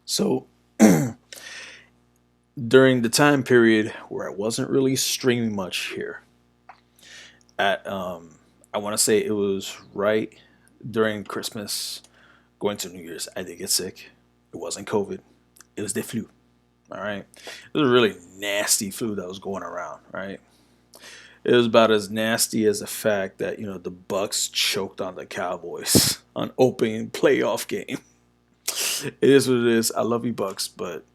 So during the time period where I wasn't really streaming much here, at I want to say it was right during Christmas, going to New Year's. I did get sick. It wasn't COVID. It was the flu. All right, it was a really nasty flu that was going around. Right, it was about as nasty as the fact that the Bucks choked on the Cowboys on opening playoff game. It is what it is. I love you, Bucks, but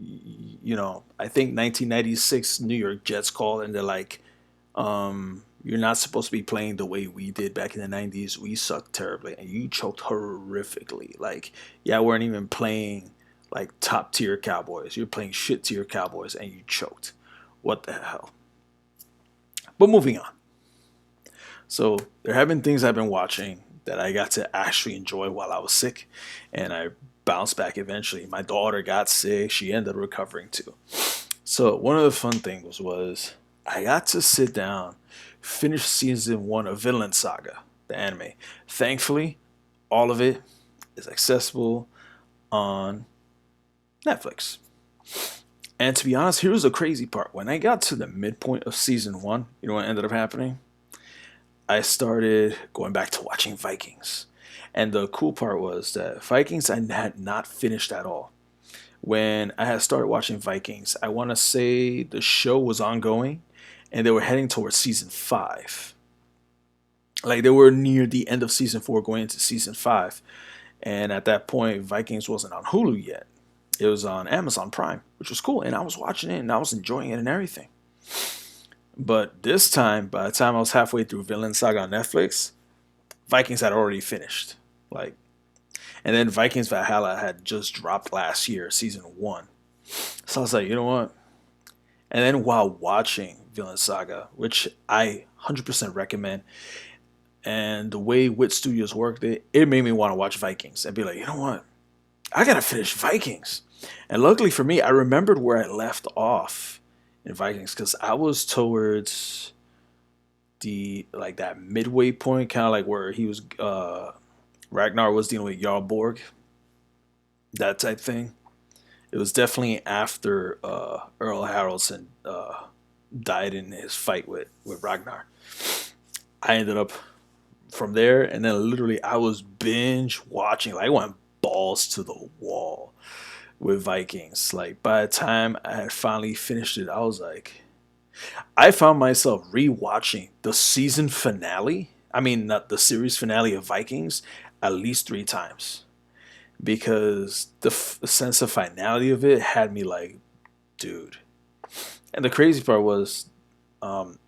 I think 1996 New York Jets called and they're like, you're not supposed to be playing the way we did back in the 90s. We sucked terribly and you choked horrifically. Like, yeah, we weren't even playing like top tier Cowboys. You're playing shit tier Cowboys and you choked. What the hell? But moving on. So there have been things I've been watching that I got to actually enjoy while I was sick, and I bounced back eventually. My daughter got sick; she ended up recovering too. So one of the fun things was I got to sit down, finish season one of Vinland Saga, the anime. Thankfully, all of it is accessible on Netflix. And to be honest, here's the crazy part. When I got to the midpoint of season one, you know what ended up happening? I started going back to watching Vikings. And the cool part was that Vikings I had not finished at all. When I had started watching Vikings, I want to say the show was ongoing and they were heading towards season 5. Like they were near the end of season 4 going into season 5. And at that point, Vikings wasn't on Hulu yet. It was on Amazon Prime, which was cool. And I was watching it and I was enjoying it and everything. But this time, by the time I was halfway through Vinland Saga on Netflix, Vikings had already finished. Like, and then Vikings Valhalla had just dropped last year, season one. So I was like, you know what? And then while watching Vinland Saga, which I 100% recommend, and the way Wit Studios worked it, it made me want to watch Vikings and be like, you know what? I gotta finish Vikings. And luckily for me, I remembered where I left off in Vikings because I was towards the like that midway point, kind of like where he was Ragnar was dealing with Jarl Borg, that type thing. It was definitely after Earl Haraldson died in his fight with Ragnar. I ended up from there, and then literally I was binge watching. Like I went balls to the wall with Vikings. Like by the time I had finally finished it, I was like, I found myself rewatching the season finale. I mean, not the series finale of Vikings, at least 3 times because the sense of finality of it had me like, dude. And the crazy part was, um,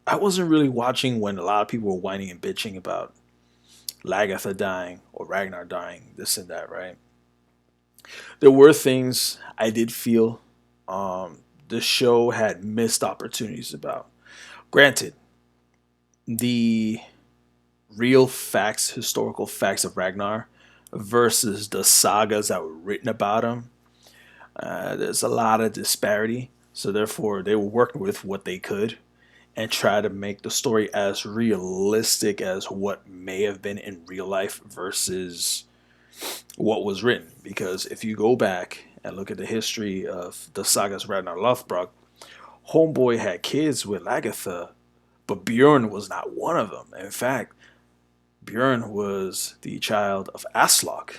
I wasn't really watching when a lot of people were whining and bitching about Lagatha dying or Ragnar dying, this and that, right? There were things I did feel the show had missed opportunities about. Granted, the real facts, historical facts of Ragnar versus the sagas that were written about him, there's a lot of disparity. So therefore, they were working with what they could and try to make the story as realistic as what may have been in real life versus what was written. Because if you go back and look at the history of the sagas Ragnar Lothbrok, Homeboy had kids with Lagertha, but Bjorn was not one of them. In fact, Bjorn was the child of Aslog.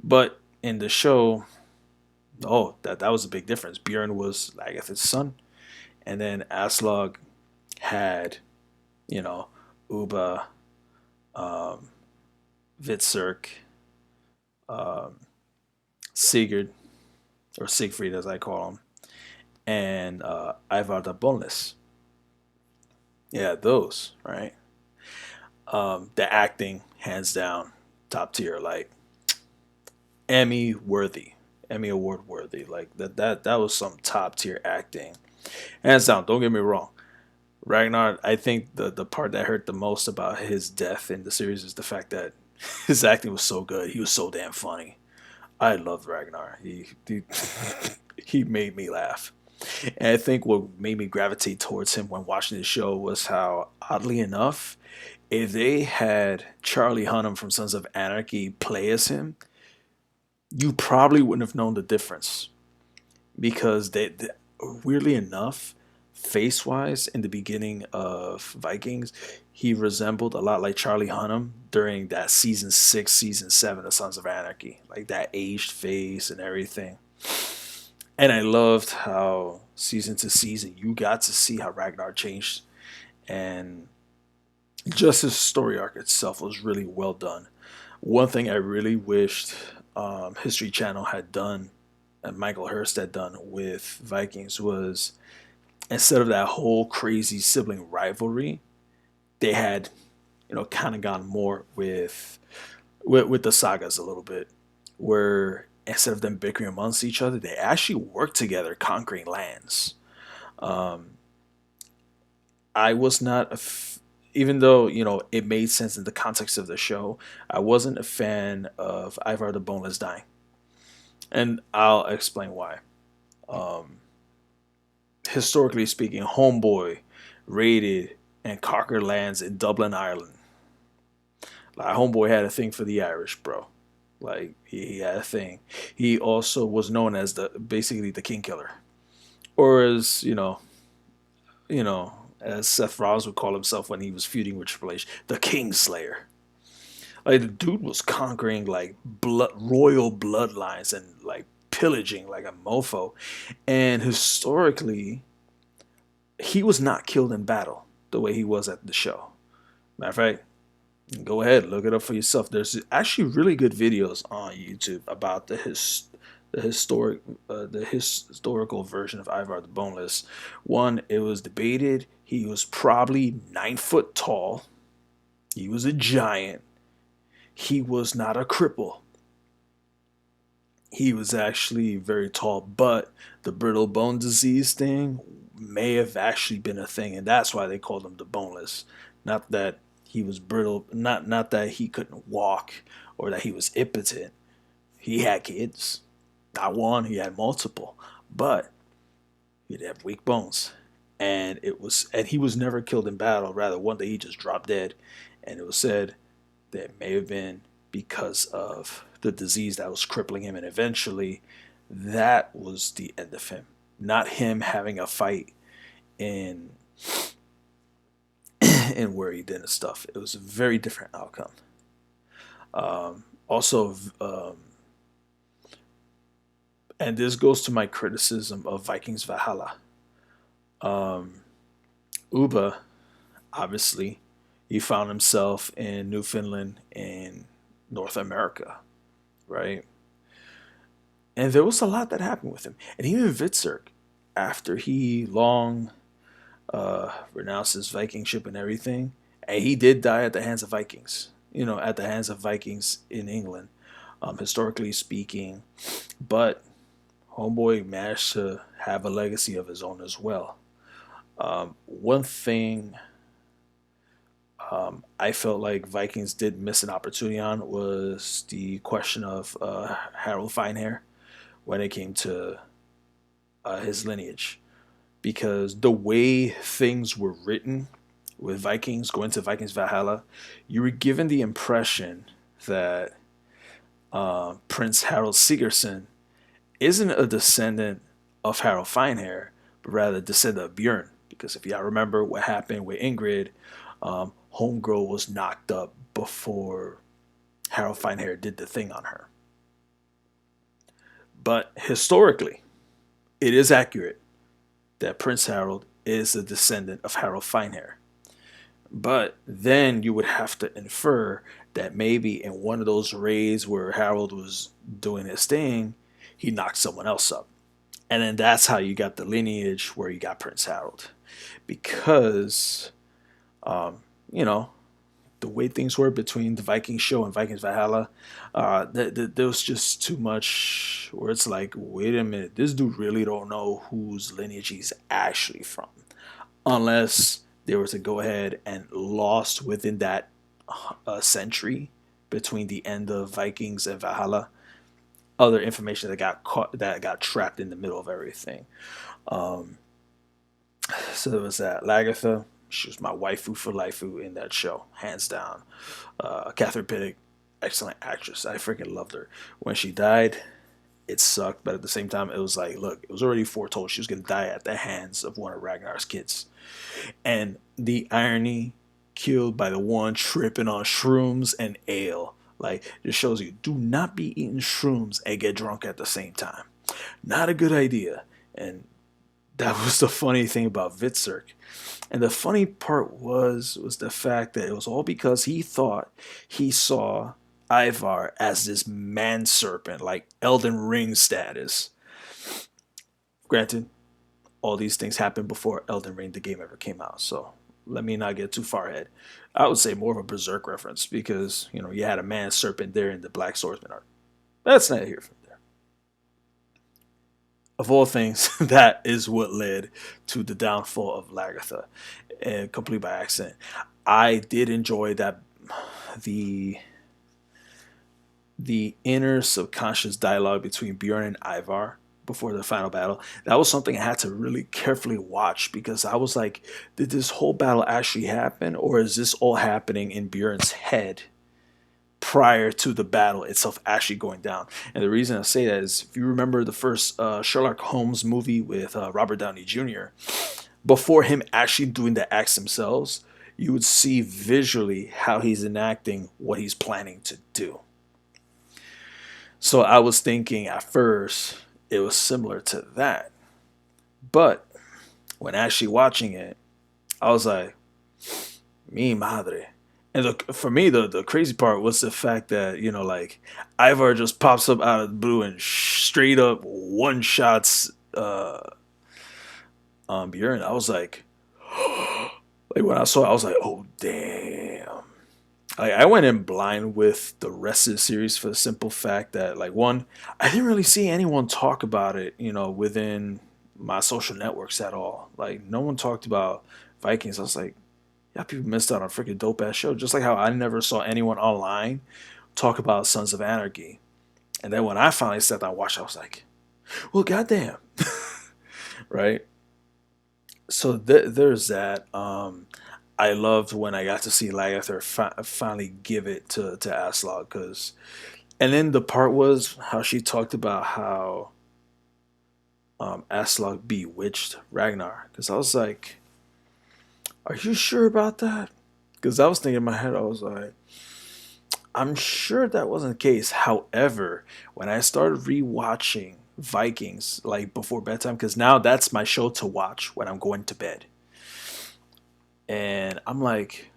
But in the show, oh, that was a big difference. Bjorn was Lagertha's son, and then Aslog had, you know, Uba, um, Vitserk, um, Sigurd, or Siegfried as I call him, and Ivar the Boneless. Yeah, those, right? The acting, hands down, top tier, like Emmy worthy, Emmy award worthy. Like that was some top tier acting, hands down. Don't get me wrong. Ragnar, I think the part that hurt the most about his death in the series is the fact that his acting was so good. He was so damn funny. I loved Ragnar. He he made me laugh. And I think what made me gravitate towards him when watching the show was how, oddly enough, if they had Charlie Hunnam from Sons of Anarchy play as him, you probably wouldn't have known the difference because weirdly enough, face wise, in the beginning of Vikings, he resembled a lot like Charlie Hunnam during that season 6, season 7 of Sons of Anarchy, like that aged face and everything. And I loved how season to season you got to see how Ragnar changed, and just his story arc itself was really well done. One thing I really wished History Channel had done and Michael Hurst had done with Vikings was instead of that whole crazy sibling rivalry, they had, kind of gone more with the sagas a little bit, where instead of them bickering amongst each other, they actually worked together conquering lands. Um, I was not even though it made sense in the context of the show. I wasn't a fan of Ivar the Boneless dying, and I'll explain why. Um, Historically speaking, Homeboy raided and conquered lands in Dublin, Ireland. Like Homeboy had a thing for the Irish, bro. Like he had a thing. He also was known as the basically the King Killer, or as you know, as Seth Rollins would call himself when he was feuding with Triple H, the King Slayer. Like the dude was conquering like royal bloodlines and like pillaging like a mofo. And historically, he was not killed in battle the way he was at the show. Matter of fact, go ahead, look it up for yourself. There's actually really good videos on YouTube about the historical version of Ivar the Boneless. One, it was debated. He was probably 9 foot tall. He was a giant. He was not a cripple. He was actually very tall, but the brittle bone disease thing may have actually been a thing, and that's why they called him the boneless. Not that he was brittle, not that he couldn't walk or that he was impotent. He had kids, not one. He had multiple, but he'd have weak bones, and he was never killed in battle. Rather, one day he just dropped dead, and it was said that it may have been because of the disease that was crippling him, and eventually that was the end of him. Not him having a fight in in where he did and stuff. It was a very different outcome. Also, and this goes to my criticism of Vikings Valhalla. Um, Uba, obviously, he found himself in Newfoundland in North America, right? And there was a lot that happened with him. And even Witzerk, after he long renounced his Vikingship and everything, and he did die at the hands of Vikings, at the hands of Vikings in England, historically speaking. But Homeboy managed to have a legacy of his own as well. One thing I felt like Vikings did miss an opportunity on was the question of Harold Finehair when it came to his lineage, because the way things were written with Vikings going to Vikings Valhalla, you were given the impression that Prince Harold Sigerson isn't a descendant of Harold Finehair, but rather a descendant of Bjorn. Because if y'all remember what happened with Ingrid, Homegirl was knocked up before Harold Finehair did the thing on her. But historically, it is accurate that Prince Harold is a descendant of Harold Finehair. But then you would have to infer that maybe in one of those raids where Harold was doing his thing, he knocked someone else up. And then that's how you got the lineage where you got Prince Harold. Because, um, you know, the way things were between the Viking show and Vikings Valhalla, there was just too much where it's like, wait a minute, this dude really don't know whose lineage he's actually from, unless they were to go ahead and lost within that century between the end of Vikings and Valhalla. Other information that got caught, that got trapped in the middle of everything. Um, so there was that Lagertha. She was my waifu for life in that show, hands down. Catherine Pinnock. excellent actress. I freaking loved her. When she died, it sucked, but at the same time, it was like, look, it was already foretold she was gonna die at the hands of one of Ragnar's kids. And the irony, killed by the one tripping on shrooms and ale. Like, just shows you, do not be eating shrooms and get drunk at the same time. Not a good idea. And that was the funny thing about Vitzerk. And the funny part was the fact that it was all because he thought he saw Ivar as this man serpent, like Elden Ring status. Granted, all these things happened before Elden Ring, the game, ever came out. So let me not get too far ahead. I would say more of a Berserk reference because, you had a man serpent there in the Black Swordsman art. That's not here from there. Of all things, that is what led to the downfall of Lagertha, and completely by accident. I did enjoy that the the inner subconscious dialogue between Bjorn and Ivar before the final battle. That was something I had to really carefully watch because I was like, did this whole battle actually happen, or is this all happening in Bjorn's head prior to the battle itself actually going down? And the reason I say that is if you remember the first Sherlock Holmes movie with Robert Downey Jr., before him actually doing the acts themselves, you would see visually how he's enacting what he's planning to do. So I was thinking at first it was similar to that. But when actually watching it, I was like, mi madre. And for me, the crazy part was the fact that, like, Ivar just pops up out of the blue and straight up one shots Bjorn. I was like, like when I saw it, I was like, oh, damn. Like, I went in blind with the rest of the series for the simple fact that, like, one, I didn't really see anyone talk about it, within my social networks at all. Like, no one talked about Vikings. I was like, yeah, people missed out on a freaking dope ass show. Just like how I never saw anyone online talk about Sons of Anarchy. And then when I finally sat down and watched, I was like, well, goddamn. Right? So there's that. I loved when I got to see Lagertha finally give it to Aslog, and then the part was how she talked about how Aslog bewitched Ragnar, because I was like, are you sure about that? Because I was thinking in my head, I was like, I'm sure that wasn't the case. However, when I started rewatching Vikings like before bedtime, because now that's my show to watch when I'm going to bed, and I'm like,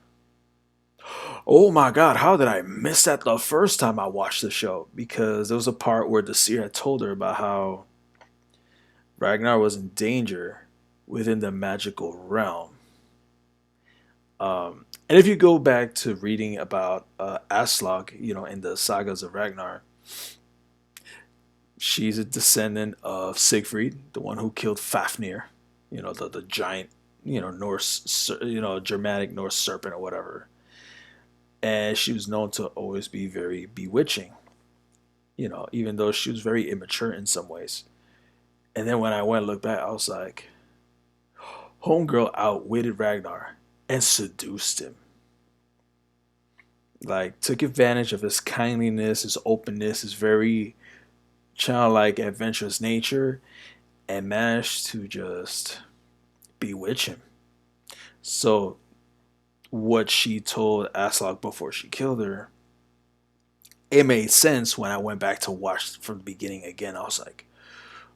oh my god, how did I miss that the first time I watched the show? Because there was a part where the seer had told her about how Ragnar was in danger within the magical realm. And if you go back to reading about Aslog, in the sagas of Ragnar, she's a descendant of Siegfried, the one who killed Fafnir, the giant, Norse, Germanic Norse serpent or whatever. And she was known to always be very bewitching, even though she was very immature in some ways. And then when I went and looked back, I was like, Homegirl outwitted Ragnar and seduced him. Like, took advantage of his kindliness, his openness, his very childlike, adventurous nature, and managed to just bewitch him. So, what she told Aslog before she killed her, it made sense when I went back to watch from the beginning again. I was like,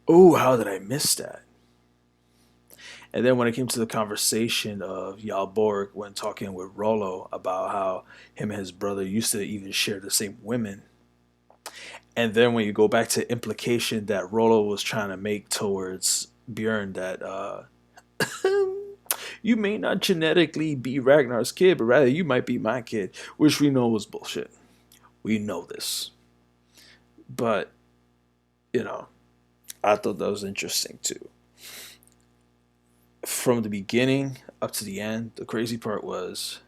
oh, how did I miss that? And then when it came to the conversation of Yalborg when talking with Rollo about how him and his brother used to even share the same women. And then when you go back to implication that Rollo was trying to make towards Bjorn that you may not genetically be Ragnar's kid, but rather you might be my kid, which we know was bullshit. We know this. But, I thought that was interesting too. From the beginning up to the end, the crazy part was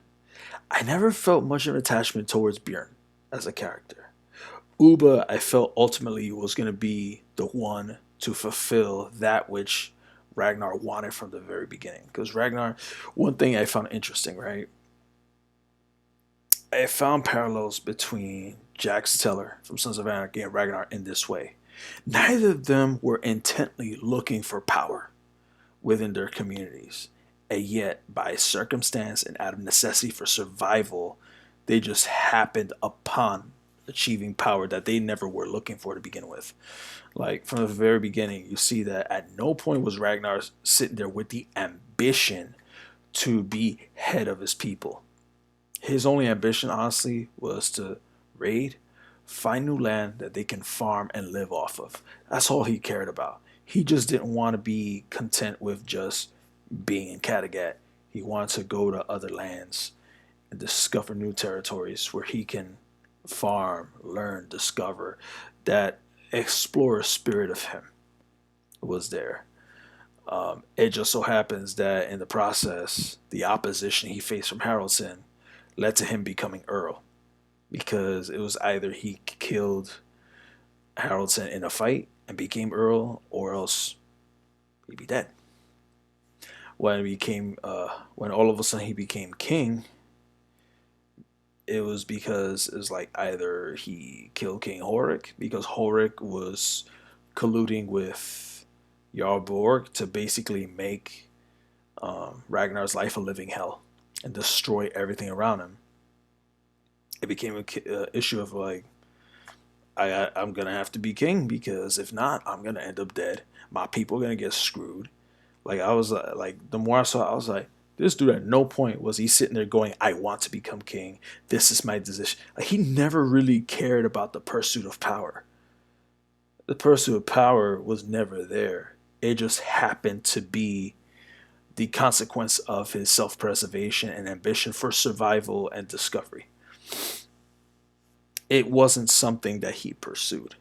I never felt much of an attachment towards Bjorn as a character. Uba, I felt ultimately was going to be the one to fulfill that which Ragnar wanted from the very beginning. Because Ragnar, one thing I found interesting, right? I found parallels between Jax Teller from Sons of Anarchy and Ragnar in this way. Neither of them were intently looking for power within their communities, and yet, by circumstance and out of necessity for survival, they just happened upon achieving power that they never were looking for to begin with. Like from the very beginning, you see that at no point was Ragnar sitting there with the ambition to be head of his people. His only ambition, honestly, was to raid, find new land that they can farm and live off of. That's all he cared about. He just didn't want to be content with just being in Kattegat. He wanted to go to other lands and discover new territories where he can farm, learn, discover. That explorer spirit of him was there. It just so happens that in the process, the opposition he faced from Haraldson led to him becoming Earl, because it was either he killed Haraldson in a fight and became Earl, or else he'd be dead. When all of a sudden he became king, it was because it was like either he killed King Horik because Horik was colluding with Jarl Borg to basically make Ragnar's life a living hell and destroy everything around him. It became an issue of like, I'm gonna have to be king because if not, I'm gonna end up dead. My people are gonna get screwed. Like I was like, the more I saw, I was like, this dude at no point was he sitting there going, I want to become king. This is my decision. Like he never really cared about the pursuit of power. The pursuit of power was never there. It just happened to be the consequence of his self-preservation and ambition for survival and discovery. It wasn't something that he pursued.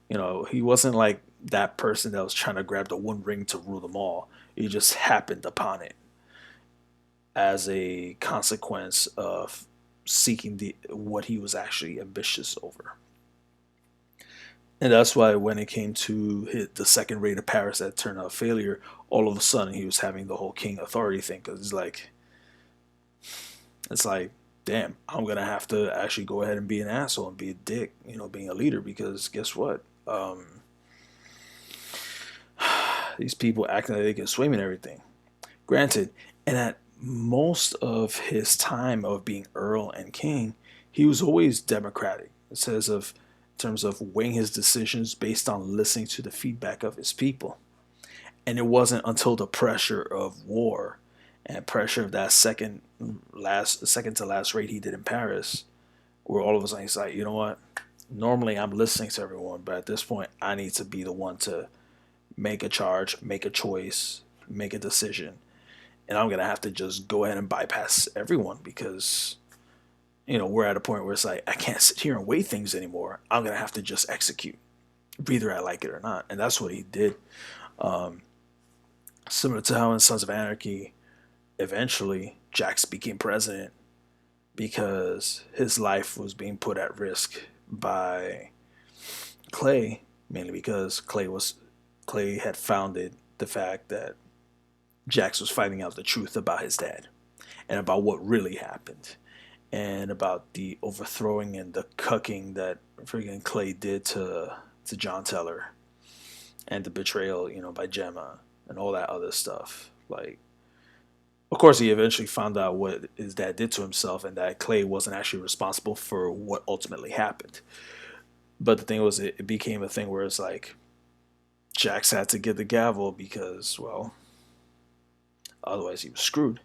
He wasn't like that person that was trying to grab the one ring to rule them all. He just happened upon it as a consequence of seeking the what he was actually ambitious over. And that's why when it came to the second raid of Paris that turned out a failure, all of a sudden he was having the whole king authority thing because it's like, damn, I'm gonna have to actually go ahead and be an asshole and be a dick, being a leader because guess what? These people acting like they can swim and everything. Granted, and at most of his time of being Earl and King, he was always democratic. It says of in terms of weighing his decisions based on listening to the feedback of his people. And it wasn't until the pressure of war and pressure of that second to last raid he did in Paris, where all of a sudden he's like, you know what? Normally I'm listening to everyone, but at this point I need to be the one to make a charge, make a choice, make a decision. And I'm gonna have to just go ahead and bypass everyone because we're at a point where it's like I can't sit here and wait things anymore. I'm gonna have to just execute, whether I like it or not, and that's what he did. Um, Similar to how in Sons of Anarchy, eventually Jax became president because his life was being put at risk by Clay, mainly because Clay had founded the fact that Jax was finding out the truth about his dad and about what really happened and about the overthrowing and the cucking that freaking Clay did to John Teller and the betrayal, by Gemma and all that other stuff. Like, of course, he eventually found out what his dad did to himself and that Clay wasn't actually responsible for what ultimately happened. But the thing was, it became a thing where it's like Jax had to get the gavel because, well, otherwise he was screwed.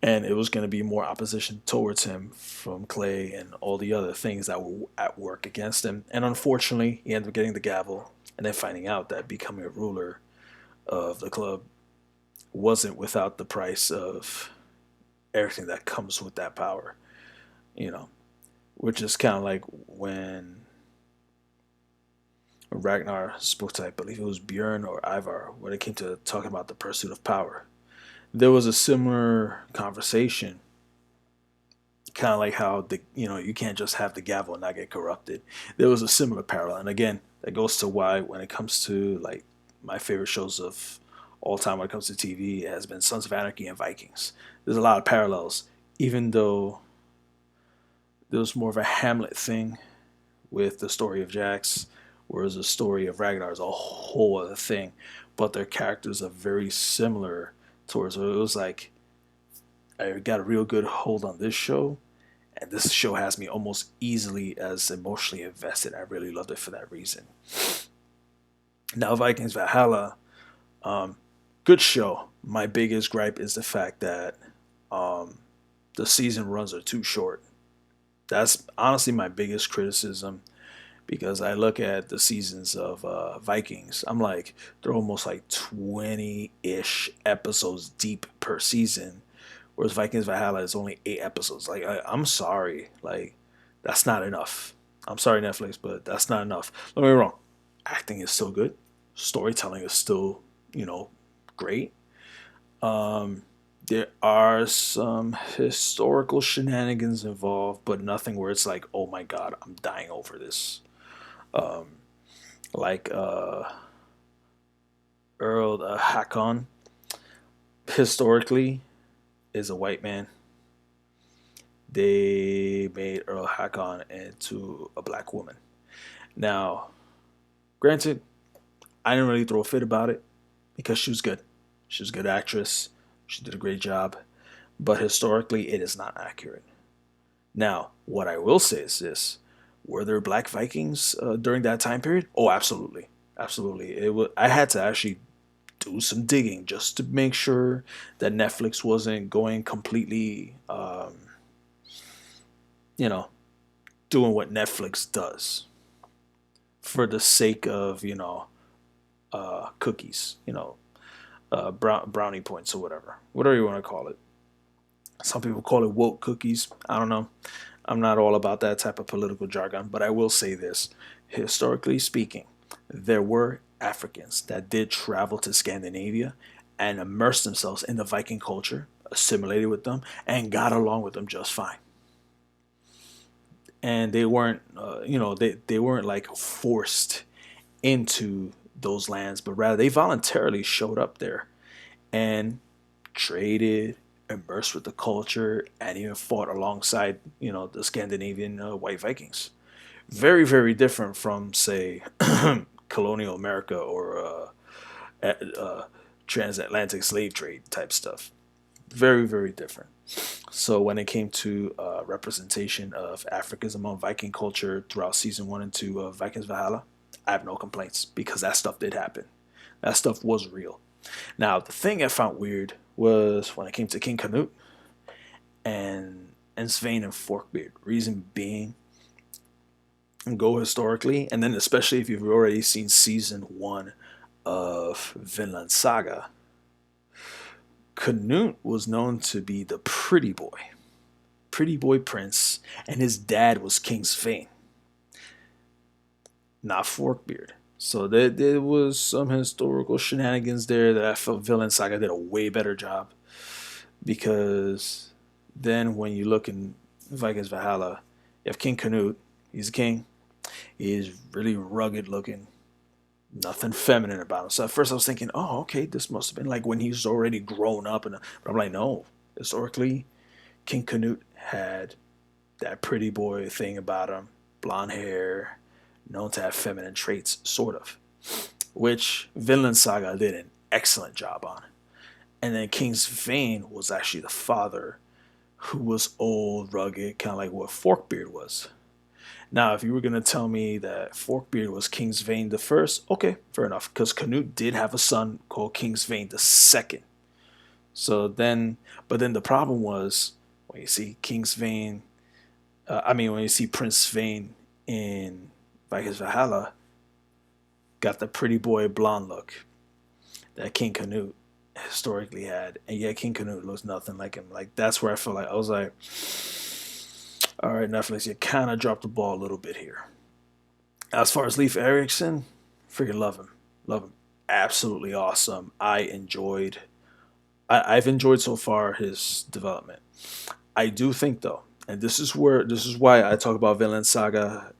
And it was going to be more opposition towards him from Clay and all the other things that were at work against him. And unfortunately, he ended up getting the gavel and then finding out that becoming a ruler of the club wasn't without the price of everything that comes with that power, you know, which is kind of like when Ragnar spoke to, I believe it was Bjorn or Ivar, when it came to talking about the pursuit of power. There was a similar conversation, kind of like how you can't just have the gavel and not get corrupted. There was a similar parallel, and again, that goes to why when it comes to like my favorite shows of all time when it comes to TV, it has been Sons of Anarchy and Vikings. There's a lot of parallels, even though there was more of a Hamlet thing with the story of Jax, whereas the story of Ragnar is a whole other thing. But their characters are very similar towards. So it was like I got a real good hold on this show, and this show has me almost easily as emotionally invested. I really loved it for that reason. Now, Vikings Valhalla, um, good show. My biggest gripe is the fact that um, the season runs are too short. That's honestly my biggest criticism because I look at the seasons of Vikings. I'm like, they're almost like 20 ish episodes deep per season, whereas Vikings Valhalla is only 8 episodes. Like, I'm sorry. Like, that's not enough. I'm sorry, Netflix, but that's not enough. Don't get me wrong. Acting is still good. Storytelling is still, you know, great. Um, there are some historical shenanigans involved, but nothing where it's like, oh my god, I'm dying over this. Um, like Earl Hakon, historically, is a white man. They made Earl Hakon into a black woman. Now, granted, I didn't really throw a fit about it because she was good. She was a good actress. She did a great job. But historically, it is not accurate. Now, what I will say is this: were there black Vikings during that time period? Oh, absolutely, absolutely. It was. I had to actually do some digging just to make sure that Netflix wasn't going completely, you know, doing what Netflix does for the sake of, cookies, brownie points or whatever you want to call it. Some people call it woke cookies. I don't know. I'm not all about that type of political jargon, but I will say this. Historically speaking, there were Africans that did travel to Scandinavia and immersed themselves in the Viking culture, assimilated with them, and got along with them just fine. And they weren't, they weren't like forced into those lands, but rather they voluntarily showed up there and traded, immersed with the culture, and even fought alongside, the Scandinavian white Vikings. Very, very different from, say, colonial America or transatlantic slave trade type stuff. Very, very different. So when it came to representation of Africans among Viking culture throughout season 1 and 2 of Vikings Valhalla, I have no complaints because that stuff did happen. That stuff was real. Now, the thing I found weird was when it came to King Canute and Svein and Forkbeard. Reason being, go historically, and then especially if you've already seen season 1 of Vinland Saga, Canute was known to be the pretty boy prince, and his dad was King Svein, not Forkbeard. So there was some historical shenanigans there that I felt Villain Saga did a way better job because then when you look in Vikings Valhalla, you have King Canute. He's a king. He's really rugged looking, nothing feminine about him. So at first I was thinking, oh, okay, this must have been like when he's already grown up, but I'm like, no. Historically, King Canute had that pretty boy thing about him, blonde hair, known to have feminine traits, sort of, which Vinland Saga did an excellent job on. And then King's Vane was actually the father, who was old, rugged, kind of like what Forkbeard was. Now, if you were gonna tell me that Forkbeard was King's Vane the first, okay, fair enough, because Canute did have a son called King's Vane the second. So then, but then the problem was when you see King's Vane, when you see Prince Vane in Vikings Valhalla, got the pretty boy blonde look that King Canute historically had, and yet King Canute looks nothing like him. Like that's where I feel like I was like, all right, Netflix, you kind of dropped the ball a little bit here. As far as Leif Erikson, freaking love him, absolutely awesome. I've enjoyed so far his development. I do think though, and this is why I talk about Vinland Saga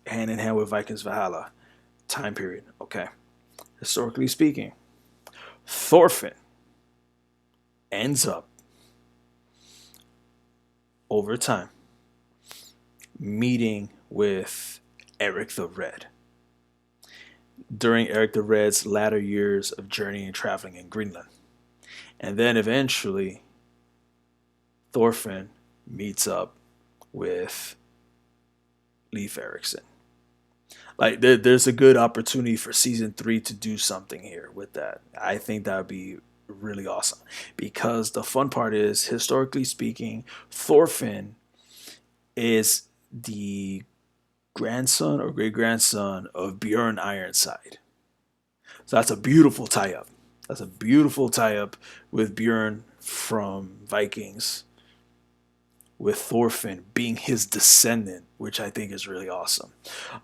hand in hand with Vikings Valhalla time period. Okay, historically speaking, Thorfinn ends up over time meeting with Eric the Red during Eric the Red's latter years of journeying and traveling in Greenland. And then eventually, Thorfinn meets up with Leif Erikson. Like there's a good opportunity for season 3 to do something here with that. I think that would be really awesome because the fun part is, historically speaking, Thorfinn is the grandson or great grandson of Bjorn Ironside. So that's a beautiful tie up. That's a beautiful tie up with Bjorn from Vikings, with Thorfinn being his descendant, which I think is really awesome.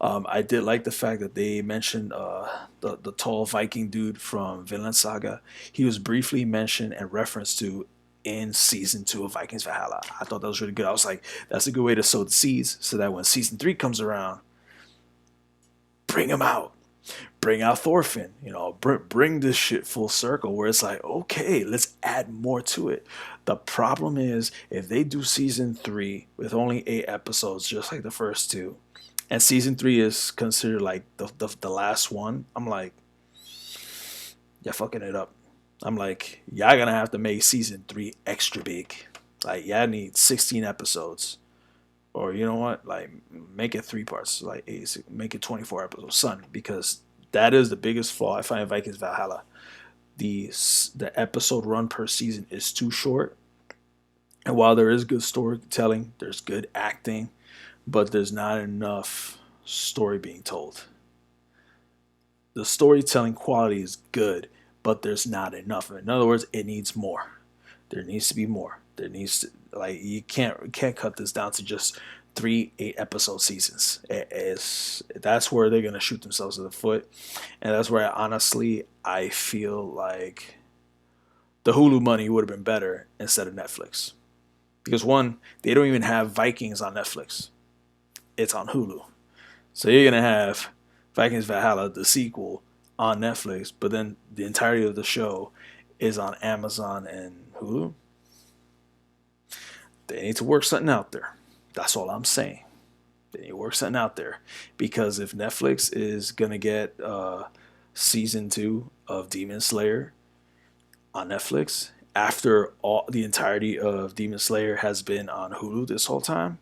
I did like the fact that they mentioned the tall Viking dude from Vinland Saga. He was briefly mentioned and referenced to in season 2 of Vikings Valhalla. I thought that was really good. I was like, that's a good way to sow the seeds so that when season 3 comes around, bring him out. Bring out Thorfinn, bring this shit full circle where it's like, okay, let's add more to it. The problem is, if they do season 3 with only 8 episodes, just like the first 2, and season 3 is considered like the last one, I'm like, you're fucking it up. I'm like, y'all gonna have to make season 3 extra big. Like, y'all need 16 episodes. Or you know what? Like, make it 3 parts. Like, make it 24 episodes, son. Because that is the biggest flaw I find in Vikings Valhalla. The episode run per season is too short. And while there is good storytelling, there's good acting, but there's not enough story being told. The storytelling quality is good, but there's not enough. In other words, it needs more. There needs to be more. There needs to, like, you can't cut this down to just 3 8 episode seasons. That's where they're gonna shoot themselves in the foot, and that's where honestly I feel like the Hulu money would have been better instead of Netflix, because one, they don't even have Vikings on Netflix. It's on Hulu, so you're gonna have Vikings Valhalla, the sequel, on Netflix, but then the entirety of the show is on Amazon and Hulu. They need to work something out there. That's all I'm saying. They need to work something out there, because if Netflix is gonna get season 2 of Demon Slayer on Netflix after all the entirety of Demon Slayer has been on Hulu this whole time,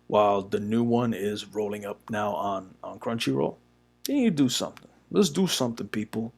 while the new one is rolling up now on Crunchyroll, they need to do something. Let's do something, people.